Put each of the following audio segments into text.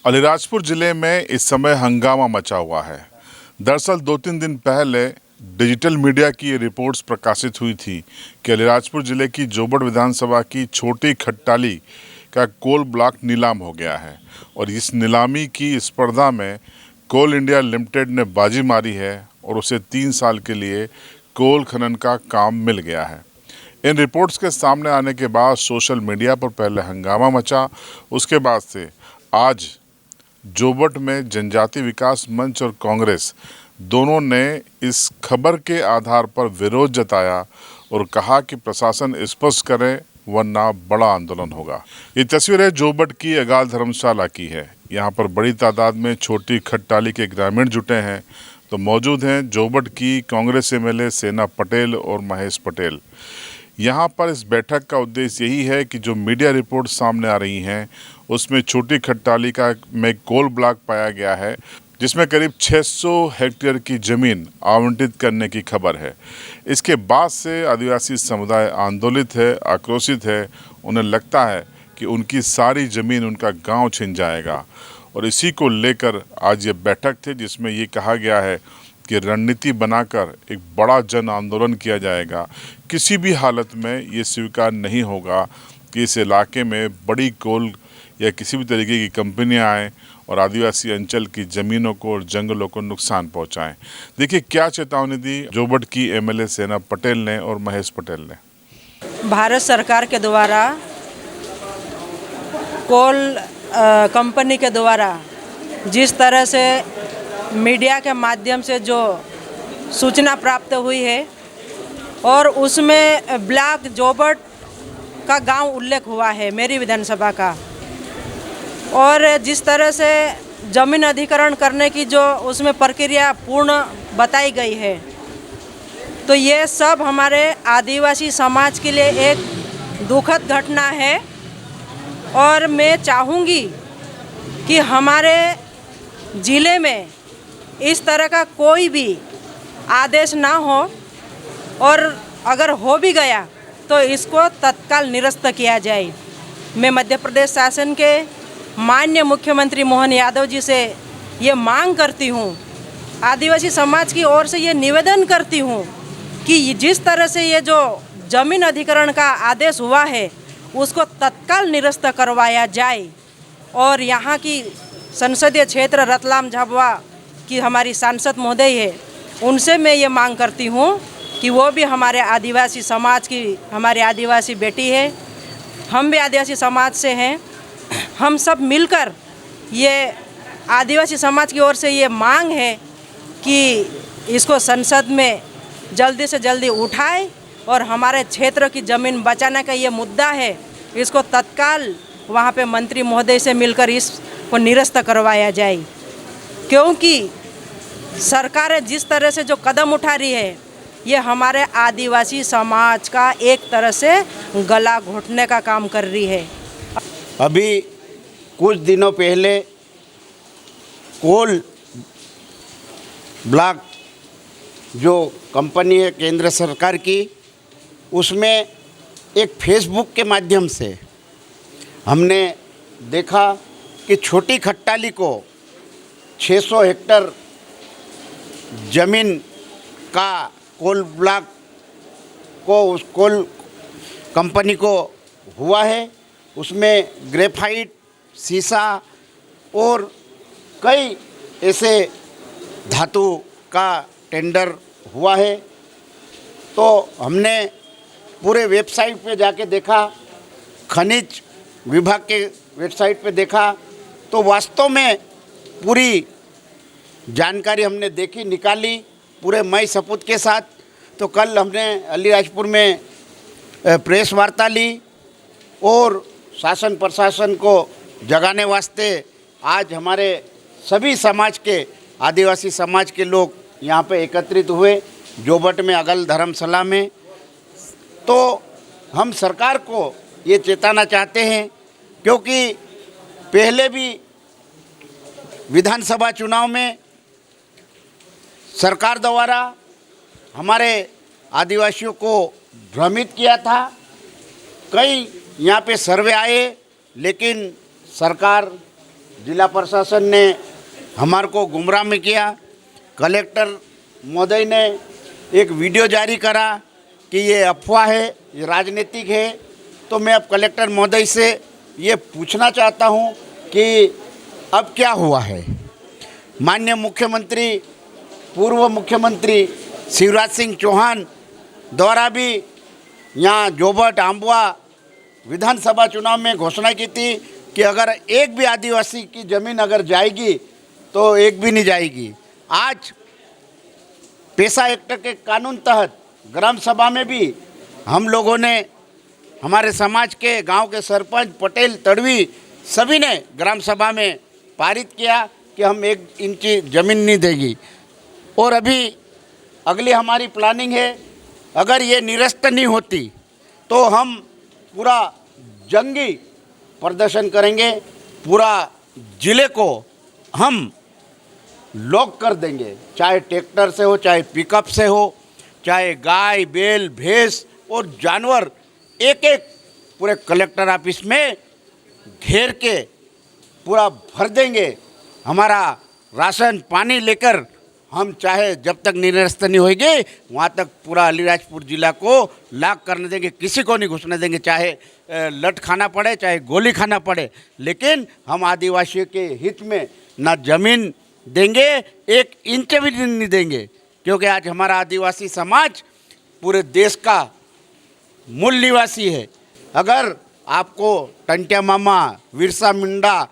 अलीराजपुर जिले में इस समय हंगामा मचा हुआ है। दरअसल 2-3 दिन पहले डिजिटल मीडिया की ये रिपोर्ट्स प्रकाशित हुई थी कि अलीराजपुर जिले की जोबट विधानसभा की छोटी खट्टाली का कोल ब्लॉक नीलाम हो गया है और इस नीलामी की स्पर्धा में कोल इंडिया लिमिटेड ने बाजी मारी है और उसे 3 साल के लिए कोल खनन का काम मिल गया है। इन रिपोर्ट्स के सामने आने के बाद सोशल मीडिया पर पहले हंगामा मचा, उसके बाद से आज जोबट में जनजाति विकास मंच और कांग्रेस दोनों ने इस खबर के आधार पर विरोध जताया और कहा कि प्रशासन स्पष्ट करे वरना बड़ा आंदोलन होगा। ये तस्वीरें जोबट की अगाल धर्मशाला की है। यहाँ पर बड़ी तादाद में छोटी खट्टाली के ग्रामीण जुटे हैं। तो मौजूद हैं जोबट की कांग्रेस एमएलए सेना पटेल और महेश पटेल। यहाँ पर इस बैठक का उद्देश्य यही है कि जो मीडिया रिपोर्ट सामने आ रही हैं उसमें छोटी खट्टाली का में कोल ब्लॉक पाया गया है जिसमें करीब 600 हेक्टेयर की ज़मीन आवंटित करने की खबर है। इसके बाद से आदिवासी समुदाय आंदोलित है, आक्रोशित है। उन्हें लगता है कि उनकी सारी ज़मीन उनका गांव छिन जाएगा और इसी को लेकर आज ये बैठक थी जिसमें ये कहा गया है कि रणनीति बनाकर एक बड़ा जन आंदोलन किया जाएगा। किसी भी हालत में ये स्वीकार नहीं होगा कि इस इलाके में बड़ी कोल या किसी भी तरीके की कंपनियां आएँ और आदिवासी अंचल की ज़मीनों को और जंगलों को नुकसान पहुंचाएं। देखिए क्या चेतावनी दी जोबट की एमएलए सेना पटेल ने और महेश पटेल ने। भारत सरकार के द्वारा कोल कंपनी के द्वारा जिस तरह से मीडिया के माध्यम से जो सूचना प्राप्त हुई है और उसमें ब्लॉक जोबट का गांव उल्लेख हुआ है मेरी विधानसभा का, और जिस तरह से ज़मीन अधिग्रहण करने की जो उसमें प्रक्रिया पूर्ण बताई गई है, तो ये सब हमारे आदिवासी समाज के लिए एक दुखद घटना है। और मैं चाहूँगी कि हमारे ज़िले में इस तरह का कोई भी आदेश ना हो और अगर हो भी गया तो इसको तत्काल निरस्त किया जाए। मैं मध्य प्रदेश शासन के माननीय मुख्यमंत्री मोहन यादव जी से ये मांग करती हूँ, आदिवासी समाज की ओर से ये निवेदन करती हूँ कि जिस तरह से ये जो ज़मीन अधिग्रहण का आदेश हुआ है उसको तत्काल निरस्त करवाया जाए। और यहाँ की संसदीय क्षेत्र रतलाम झाबुआ की हमारी सांसद महोदय है, उनसे मैं ये मांग करती हूँ कि वो भी हमारे आदिवासी समाज की हमारी आदिवासी बेटी है, हम भी आदिवासी समाज से हैं। हम सब मिलकर ये आदिवासी समाज की ओर से ये मांग है कि इसको संसद में जल्दी से जल्दी उठाए और हमारे क्षेत्र की ज़मीन बचाने का ये मुद्दा है, इसको तत्काल वहाँ पे मंत्री महोदय से मिलकर इसको निरस्त करवाया जाए। क्योंकि सरकार जिस तरह से जो कदम उठा रही है ये हमारे आदिवासी समाज का एक तरह से गला घोटने का काम कर रही है। अभी कुछ दिनों पहले कोल ब्लॉक जो कंपनी है केंद्र सरकार की, उसमें एक फेसबुक के माध्यम से हमने देखा कि छोटी खट्टाली को 600 हेक्टेयर ज़मीन का कोल ब्लॉक को उस कोल कंपनी को हुआ है। उसमें ग्रेफाइट, सीसा और कई ऐसे धातु का टेंडर हुआ है। तो हमने पूरे वेबसाइट पे जाके देखा, खनिज विभाग के वेबसाइट पे देखा, तो वास्तव में पूरी जानकारी हमने देखी, निकाली पूरे मई सबूत के साथ। तो कल हमने अलीराजपुर में प्रेस वार्ता ली और शासन प्रशासन को जगाने वास्ते आज हमारे सभी समाज के आदिवासी समाज के लोग यहाँ पे एकत्रित हुए जोबट में अगल धर्मशाला में। तो हम सरकार को ये चेताना चाहते हैं, क्योंकि पहले भी विधानसभा चुनाव में सरकार द्वारा हमारे आदिवासियों को भ्रमित किया था। कई यहाँ पे सर्वे आए, लेकिन सरकार जिला प्रशासन ने हमारे को गुमराह में किया। कलेक्टर महोदय ने एक वीडियो जारी करा कि ये अफवाह है, ये राजनीतिक है। तो मैं अब कलेक्टर महोदय से ये पूछना चाहता हूँ कि अब क्या हुआ है। माननीय मुख्यमंत्री, पूर्व मुख्यमंत्री शिवराज सिंह चौहान द्वारा भी यहाँ जोबट आम्बवा विधानसभा चुनाव में घोषणा की थी कि अगर एक भी आदिवासी की ज़मीन अगर जाएगी तो एक भी नहीं जाएगी। आज पेशा एक्ट के कानून तहत ग्राम सभा में भी हम लोगों ने, हमारे समाज के गांव के सरपंच, पटेल, तड़वी सभी ने ग्राम सभा में पारित किया कि हम 1 इंची ज़मीन नहीं देगी। और अभी अगली हमारी प्लानिंग है, अगर ये निरस्त नहीं होती तो हम पूरा जंगी प्रदर्शन करेंगे। पूरा ज़िले को हम लॉक कर देंगे, चाहे ट्रैक्टर से हो, चाहे पिकअप से हो, चाहे गाय, बैल, भैंस और जानवर एक एक पूरे कलेक्टर ऑफिस में घेर के पूरा भर देंगे। हमारा राशन पानी लेकर हम चाहे जब तक निरस्त नहीं होगी वहाँ तक पूरा अलीराजपुर ज़िला को लॉक करने देंगे, किसी को नहीं घुसने देंगे, चाहे लट खाना पड़े, चाहे गोली खाना पड़े। लेकिन हम आदिवासियों के हित में ना ज़मीन देंगे, 1 इंच भी नहीं देंगे, क्योंकि आज हमारा आदिवासी समाज पूरे देश का मूल निवासी है। अगर आपको टंटिया मामा, बिरसा मुंडा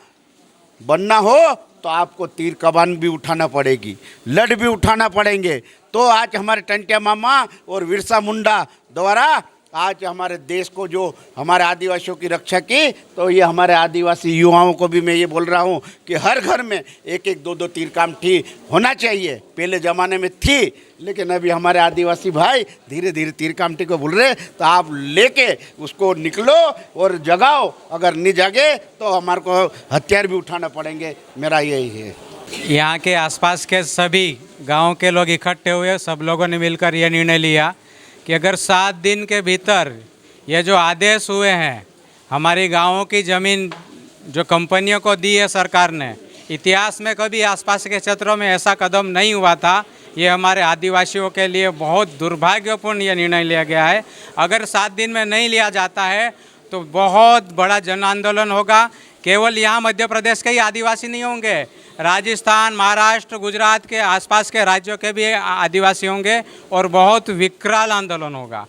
बनना हो तो आपको तीर कमान भी उठाना पड़ेगी, लड़ भी उठाना पड़ेंगे। तो आज हमारे टंटिया मामा और बिरसा मुंडा द्वारा आज हमारे देश को, जो हमारे आदिवासियों की रक्षा की, तो ये हमारे आदिवासी युवाओं को भी मैं ये बोल रहा हूँ कि हर घर में 1-1, 2-2 तीर कामठी होना चाहिए। पहले ज़माने में थी, लेकिन अभी हमारे आदिवासी भाई धीरे धीरे तीर कामठी को भूल रहे। तो आप लेके उसको निकलो और जगाओ, अगर नहीं जागे तो हमारे को हथियार भी उठाना पड़ेंगे। मेरा यही है। यहाँ के आसपास के सभी गांव के लोग इकट्ठे हुए, सब लोगों ने मिलकर ये निर्णय लिया कि अगर 7 दिन के भीतर ये जो आदेश हुए हैं, हमारी गांवों की ज़मीन जो कंपनियों को दी है सरकार ने, इतिहास में कभी आसपास के क्षेत्रों में ऐसा कदम नहीं हुआ था। ये हमारे आदिवासियों के लिए बहुत दुर्भाग्यपूर्ण ये निर्णय लिया गया है। अगर 7 दिन में नहीं लिया जाता है तो बहुत बड़ा जन आंदोलन होगा। केवल यहाँ मध्य प्रदेश के ही आदिवासी नहीं होंगे, राजस्थान, महाराष्ट्र, गुजरात के आसपास के राज्यों के भी आदिवासी होंगे और बहुत विकराल आंदोलन होगा।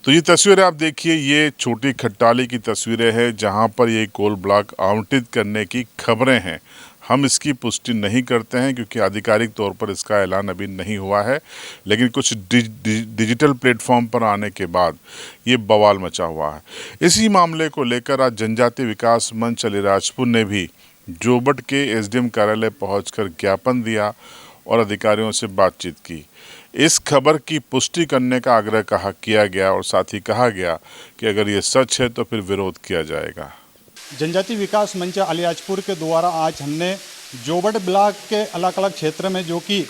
तो ये तस्वीरें आप देखिए, ये छोटी खट्टाली की तस्वीरें हैं जहां पर ये कोल ब्लॉक आवंटित करने की खबरें हैं। हम इसकी पुष्टि नहीं करते हैं क्योंकि आधिकारिक तौर पर इसका ऐलान अभी नहीं हुआ है, लेकिन कुछ डिजिटल प्लेटफॉर्म पर आने के बाद ये बवाल मचा हुआ है। इसी मामले को लेकर आज जनजातीय विकास मंच अलीराजपुर ने भी जोबट के एसडीएम कार्यालय पहुंचकर ज्ञापन दिया और अधिकारियों से बातचीत की। इस खबर की पुष्टि करने का आग्रह किया गया और साथ ही कहा गया कि अगर ये सच है तो फिर विरोध किया जाएगा। जनजातीय विकास मंच अलीराजपुर के द्वारा आज हमने जोबट ब्लॉक के अलग अलग क्षेत्र में जो कि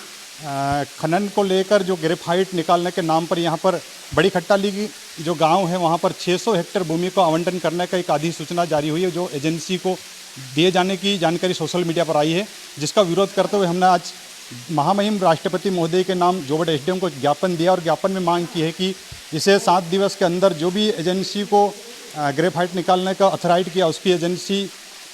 खनन को लेकर जो ग्रेफाइट निकालने के नाम पर यहाँ पर बड़ी खट्टाली की जो गांव है वहाँ पर 600 हेक्टेयर भूमि को आवंटन करने का एक अधिसूचना जारी हुई है, जो एजेंसी को दिए जाने की जानकारी सोशल मीडिया पर आई है, जिसका विरोध करते हुए हमने आज महामहिम राष्ट्रपति महोदय के नाम जोबट एसडीएम को ज्ञापन दिया और ज्ञापन में मांग की है कि इसे 7 दिवस के अंदर जो भी एजेंसी को ग्रेफाइट निकालने का अथॉराइट किया, उसकी एजेंसी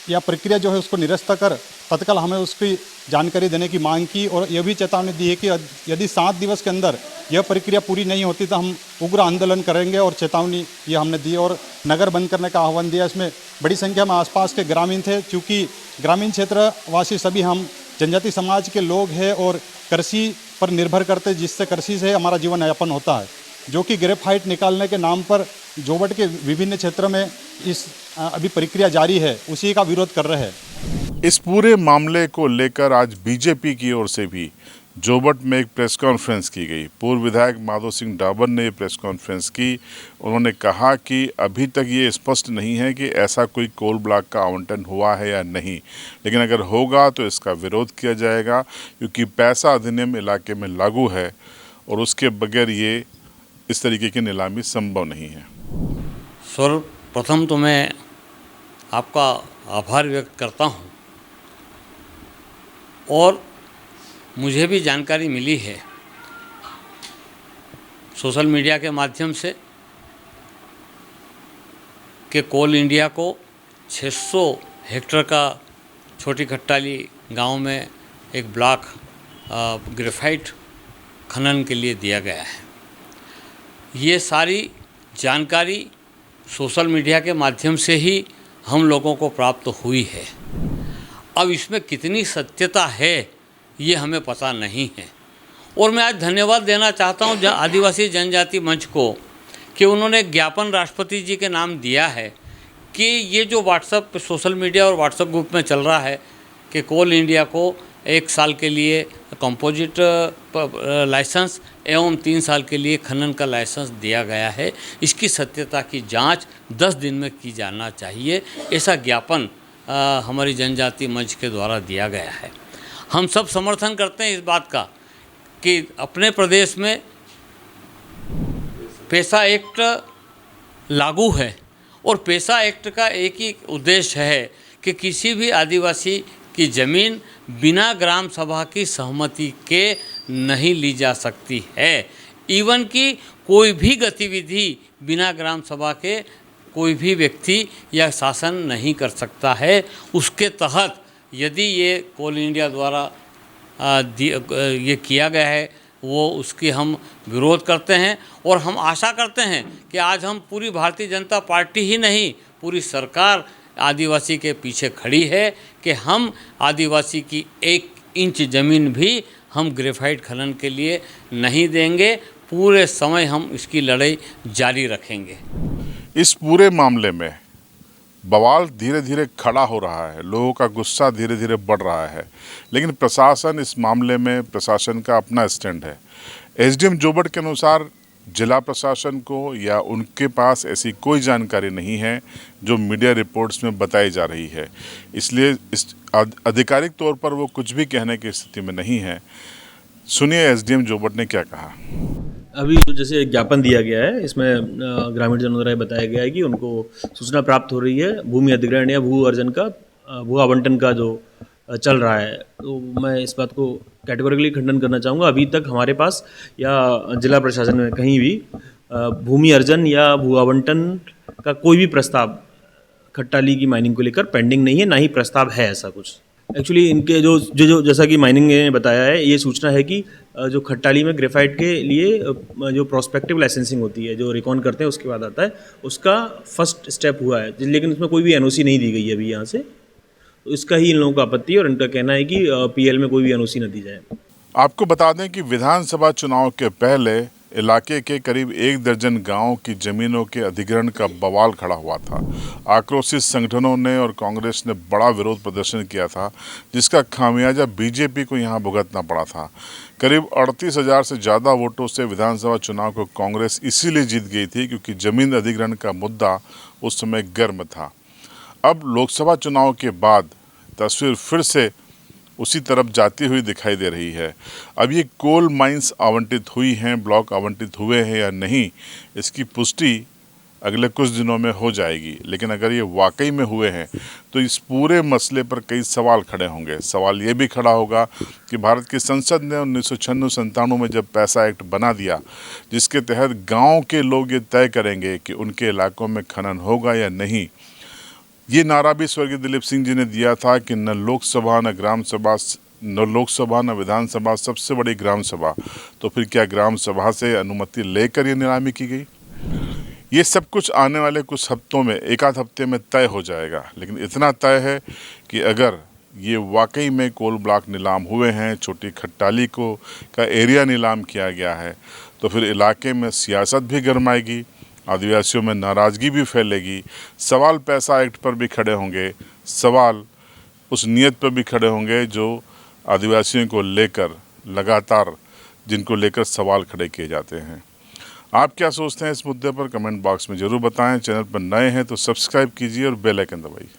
या प्रक्रिया जो है उसको निरस्त कर तत्काल हमें उसकी जानकारी देने की मांग की। और यह भी चेतावनी दी है कि यदि 7 दिवस के अंदर यह प्रक्रिया पूरी नहीं होती तो हम उग्र आंदोलन करेंगे, और चेतावनी ये हमने दी और नगर बंद करने का आह्वान दिया। इसमें बड़ी संख्या में आसपास के ग्रामीण थे, क्योंकि ग्रामीण क्षेत्रवासी सभी हम जनजाति समाज के लोग हैं और कृषि पर निर्भर करते, जिससे कृषि से हमारा जीवन यापन होता है, जो कि ग्रेफाइट निकालने के नाम पर जोबट के विभिन्न क्षेत्रों में इस अभी प्रक्रिया जारी है, उसी का विरोध कर रहे हैं। इस पूरे मामले को लेकर आज बीजेपी की ओर से भी जोबट में एक प्रेस कॉन्फ्रेंस की गई। पूर्व विधायक माधो सिंह डाबर ने प्रेस कॉन्फ्रेंस की। उन्होंने कहा कि अभी तक ये स्पष्ट नहीं है कि ऐसा कोई कोल ब्लॉक का आवंटन हुआ है या नहीं, लेकिन अगर होगा तो इसका विरोध किया जाएगा, क्योंकि पैसा अधिनियम इलाके में लागू है और उसके बगैर ये इस तरीके की नीलामी संभव नहीं है। सर्वप्रथम तो मैं आपका आभार व्यक्त करता हूँ और मुझे भी जानकारी मिली है सोशल मीडिया के माध्यम से कि कोल इंडिया को 600 हेक्टेयर का छोटी खट्टाली गांव में एक ब्लॉक ग्रेफाइट खनन के लिए दिया गया है। ये सारी जानकारी सोशल मीडिया के माध्यम से ही हम लोगों को प्राप्त हुई है। अब इसमें कितनी सत्यता है ये हमें पता नहीं है। और मैं आज धन्यवाद देना चाहता हूँ आदिवासी जनजाति मंच को कि उन्होंने एक ज्ञापन राष्ट्रपति जी के नाम दिया है कि ये जो व्हाट्सएप सोशल मीडिया और व्हाट्सएप ग्रुप में चल रहा है कि कोल इंडिया को 1 साल के लिए कंपोजिट लाइसेंस एवं 3 साल के लिए खनन का लाइसेंस दिया गया है, इसकी सत्यता की जांच 10 दिन में की जाना चाहिए। ऐसा ज्ञापन हमारी जनजाति मंच के द्वारा दिया गया है। हम सब समर्थन करते हैं इस बात का कि अपने प्रदेश में पैसा एक्ट लागू है और पैसा एक्ट का एक ही उद्देश्य है कि किसी भी आदिवासी की ज़मीन बिना ग्राम सभा की सहमति के नहीं ली जा सकती है। इवन कि कोई भी गतिविधि बिना ग्राम सभा के कोई भी व्यक्ति या शासन नहीं कर सकता है। उसके तहत यदि ये कोल इंडिया द्वारा ये किया गया है वो उसकी हम विरोध करते हैं और हम आशा करते हैं कि आज हम पूरी भारतीय जनता पार्टी ही नहीं पूरी सरकार आदिवासी के पीछे खड़ी है कि हम आदिवासी की 1 इंच ज़मीन भी हम ग्रेफाइट खनन के लिए नहीं देंगे। पूरे समय हम इसकी लड़ाई जारी रखेंगे। इस पूरे मामले में बवाल धीरे धीरे खड़ा हो रहा है, लोगों का गुस्सा धीरे धीरे बढ़ रहा है, लेकिन प्रशासन इस मामले में प्रशासन का अपना स्टैंड है। एसडीएम जोबट के अनुसार जिला प्रशासन को या उनके पास ऐसी कोई जानकारी नहीं है जो मीडिया रिपोर्ट्स में बताई जा रही है, इसलिए इस आधिकारिक तौर पर वो कुछ भी कहने की स्थिति में नहीं है। सुनिए एसडीएम जोबट ने क्या कहा। अभी जैसे एक ज्ञापन दिया गया है, इसमें ग्रामीण जनों द्वारा बताया गया है कि उनको सूचना प्राप्त हो रही है भूमि अधिग्रहण या भू अर्जन का भू आवंटन का जो चल रहा है। तो मैं इस बात को कैटेगोरिकली खंडन करना चाहूँगा। अभी तक हमारे पास या जिला प्रशासन में कहीं भी भूमि अर्जन या भू आवंटन का कोई भी प्रस्ताव खट्टाली की माइनिंग को लेकर पेंडिंग नहीं है, ना ही प्रस्ताव है ऐसा कुछ। एक्चुअली इनके जो जैसा कि माइनिंग ने बताया है, ये सूचना है कि जो खट्टाली में ग्रेफाइट के लिए जो प्रोस्पेक्टिव लाइसेंसिंग होती है, जो रिकॉन करते हैं उसके बाद आता है, उसका फर्स्ट स्टेप हुआ है, लेकिन उसमें कोई भी एनओसी नहीं दी गई है अभी यहाँ से। तो इसका ही इन लोगों का आपत्ति है और इनका कहना है कि पीएल में कोई भी एनओसी न दी जाए। आपको बता दें कि विधानसभा चुनाव के पहले इलाके के करीब 1 दर्जन गांव की जमीनों के अधिग्रहण का बवाल खड़ा हुआ था। आक्रोशित संगठनों ने और कांग्रेस ने बड़ा विरोध प्रदर्शन किया था, जिसका खामियाजा बीजेपी को यहां भुगतना पड़ा था। करीब 38,000 से ज़्यादा वोटों से विधानसभा चुनाव को कांग्रेस इसीलिए जीत गई थी क्योंकि जमीन अधिग्रहण का मुद्दा उस समय गर्म था। अब लोकसभा चुनाव के बाद तस्वीर फिर से उसी तरफ जाती हुई दिखाई दे रही है। अब ये कोल माइंस आवंटित हुई हैं, ब्लॉक आवंटित हुए हैं या नहीं, इसकी पुष्टि अगले कुछ दिनों में हो जाएगी। लेकिन अगर ये वाकई में हुए हैं तो इस पूरे मसले पर कई सवाल खड़े होंगे। सवाल ये भी खड़ा होगा कि भारत की संसद ने 1996-97 में जब पैसा एक्ट बना दिया, जिसके तहत गाँव के लोग ये तय करेंगे कि उनके इलाकों में खनन होगा या नहीं, ये नारा भी स्वर्गीय दिलीप सिंह जी ने दिया था कि न लोकसभा न ग्राम सभा, न लोकसभा न विधानसभा, सबसे बड़ी ग्राम सभा। तो फिर क्या ग्राम सभा से अनुमति लेकर ये नीलामी की गई? ये सब कुछ आने वाले कुछ हफ्तों में, 1 आध हफ्ते में तय हो जाएगा। लेकिन इतना तय है कि अगर ये वाकई में कोल ब्लॉक नीलाम हुए हैं, छोटी खट्टाली को का एरिया नीलाम किया गया है, तो फिर इलाके में सियासत भी गरमाएगी, आदिवासियों में नाराज़गी भी फैलेगी। सवाल पैसा एक्ट पर भी खड़े होंगे, सवाल उस नियत पर भी खड़े होंगे जो आदिवासियों को लेकर लगातार, जिनको लेकर सवाल खड़े किए जाते हैं। आप क्या सोचते हैं इस मुद्दे पर? कमेंट बॉक्स में ज़रूर बताएं। चैनल पर नए हैं तो सब्सक्राइब कीजिए और बेल आइकन दबाइए।